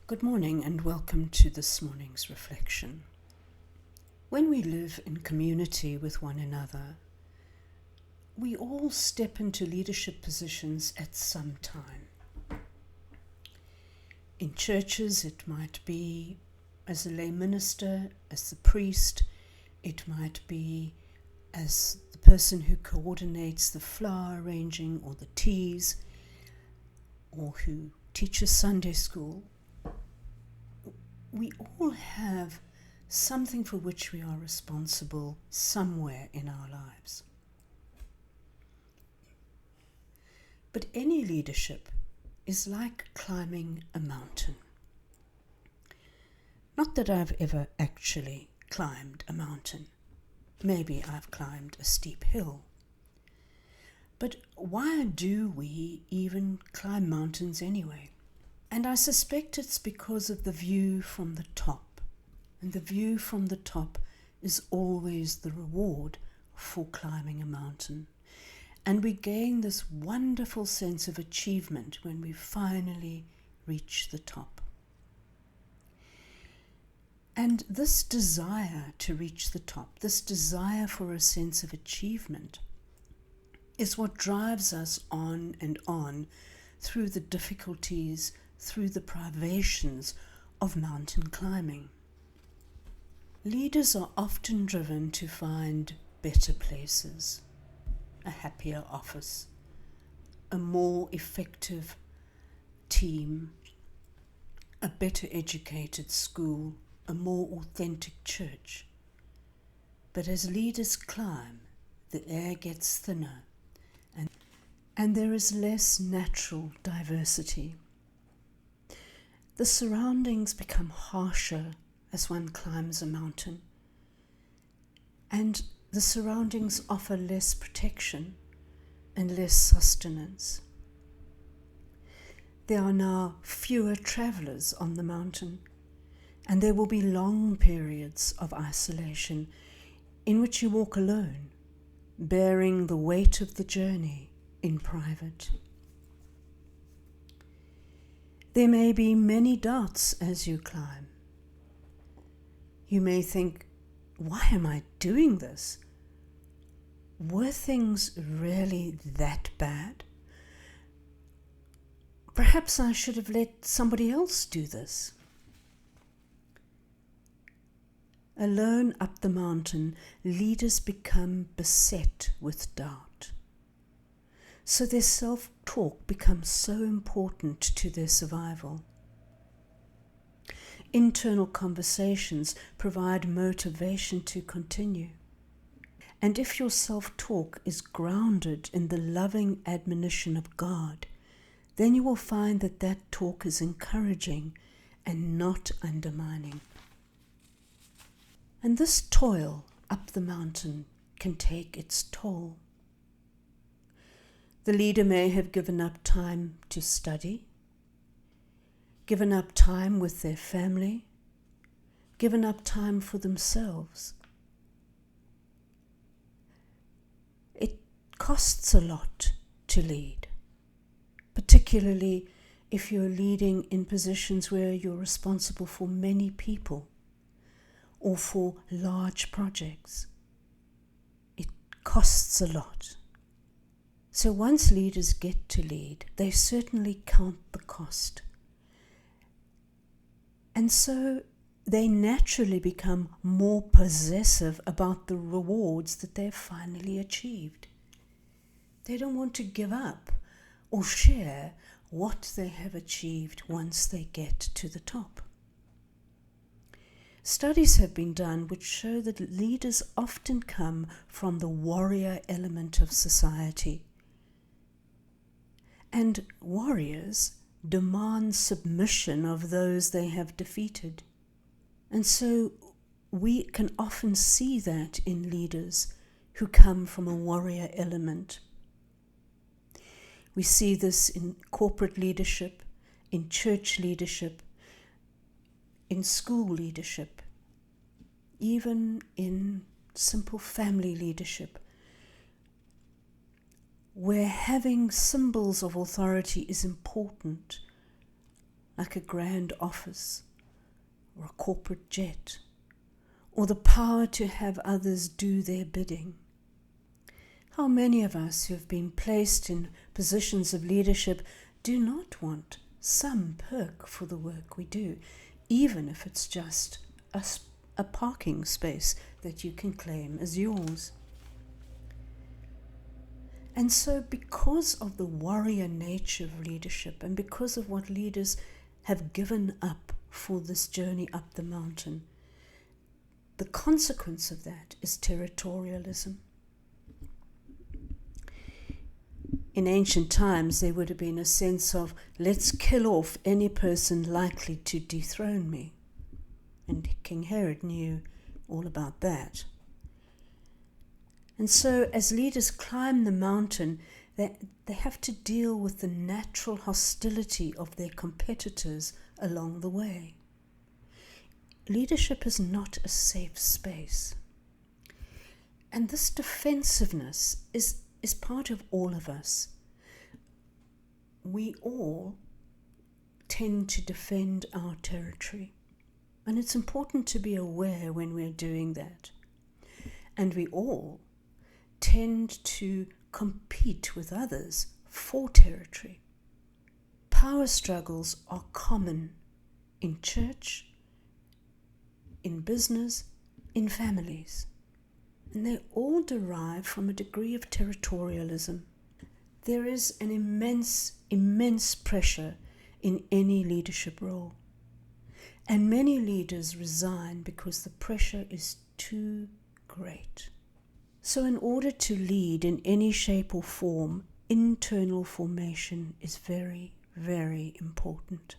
Good morning and welcome to this morning's reflection. When we live in community with one another, we all step into leadership positions at some time. In churches, it might be as a lay minister, as the priest, it might be as the person who coordinates the flower arranging or the teas, or who teaches Sunday school. We all have something for which we are responsible somewhere in our lives. But any leadership is like climbing a mountain. Not that I've ever actually climbed a mountain. Maybe I've climbed a steep hill. But why do we even climb mountains anyway? And I suspect it's because of the view from the top. And the view from the top is always the reward for climbing a mountain. And we gain this wonderful sense of achievement when we finally reach the top. And this desire to reach the top, this desire for a sense of achievement, is what drives us on and on through the difficulties, through the privations of mountain climbing. Leaders are often driven to find better places, a happier office, a more effective team, a better educated school, a more authentic church. But as leaders climb, the air gets thinner and there is less natural diversity. The surroundings become harsher as one climbs a mountain, and the surroundings offer less protection and less sustenance. There are now fewer travelers on the mountain, and there will be long periods of isolation in which you walk alone, bearing the weight of the journey in private. There may be many doubts as you climb. You may think, why am I doing this? Were things really that bad? Perhaps I should have let somebody else do this. Alone up the mountain, leaders become beset with doubt. So their self-talk becomes so important to their survival. Internal conversations provide motivation to continue. And if your self-talk is grounded in the loving admonition of God, then you will find that that talk is encouraging and not undermining. And this toil up the mountain can take its toll. The leader may have given up time to study, given up time with their family, given up time for themselves. It costs a lot to lead, particularly if you're leading in positions where you're responsible for many people or for large projects. It costs a lot. So once leaders get to lead, they certainly count the cost. And so they naturally become more possessive about the rewards that they've finally achieved. They don't want to give up or share what they have achieved once they get to the top. Studies have been done which show that leaders often come from the warrior element of society. And warriors demand submission of those they have defeated. And so we can often see that in leaders who come from a warrior element. We see this in corporate leadership, in church leadership, in school leadership, even in simple family leadership, where having symbols of authority is important, like a grand office or a corporate jet, or the power to have others do their bidding. How many of us who have been placed in positions of leadership do not want some perk for the work we do, even if it's just a parking space that you can claim as yours? And so, because of the warrior nature of leadership and because of what leaders have given up for this journey up the mountain, the consequence of that is territorialism. In ancient times, there would have been a sense of, let's kill off any person likely to dethrone me. And King Herod knew all about that. And so as leaders climb the mountain, they have to deal with the natural hostility of their competitors along the way. Leadership is not a safe space. And this defensiveness is part of all of us. We all tend to defend our territory. And it's important to be aware when we're doing that. And we all tend to compete with others for territory. Power struggles are common in church, in business, in families. And they all derive from a degree of territorialism. There is an immense pressure in any leadership role. And many leaders resign because the pressure is too great. So in order to lead in any shape or form, internal formation is very, very important.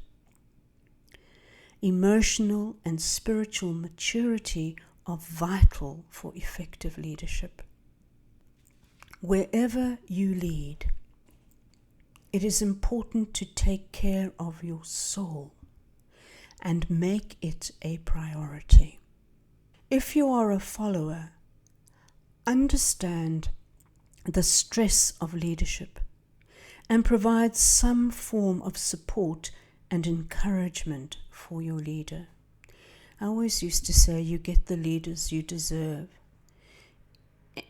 Emotional and spiritual maturity are vital for effective leadership. Wherever you lead, it is important to take care of your soul and make it a priority. If you are a follower, understand the stress of leadership and provide some form of support and encouragement for your leader. I always used to say, you get the leaders you deserve.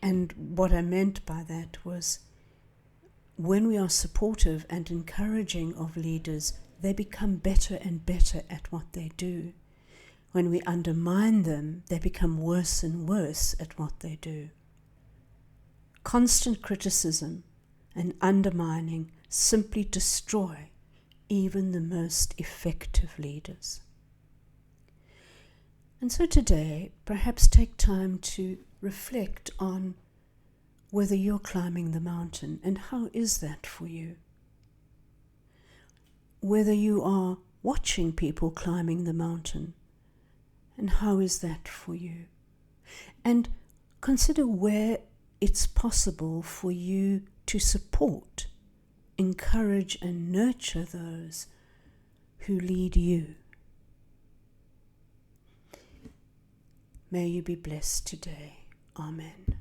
And what I meant by that was, when we are supportive and encouraging of leaders, they become better and better at what they do. When we undermine them, they become worse and worse at what they do. Constant criticism and undermining simply destroy even the most effective leaders. And so today, perhaps take time to reflect on whether you're climbing the mountain and how is that for you. Whether you are watching people climbing the mountain and how is that for you. And consider where it's possible for you to support, encourage and nurture those who lead you. May you be blessed today. Amen.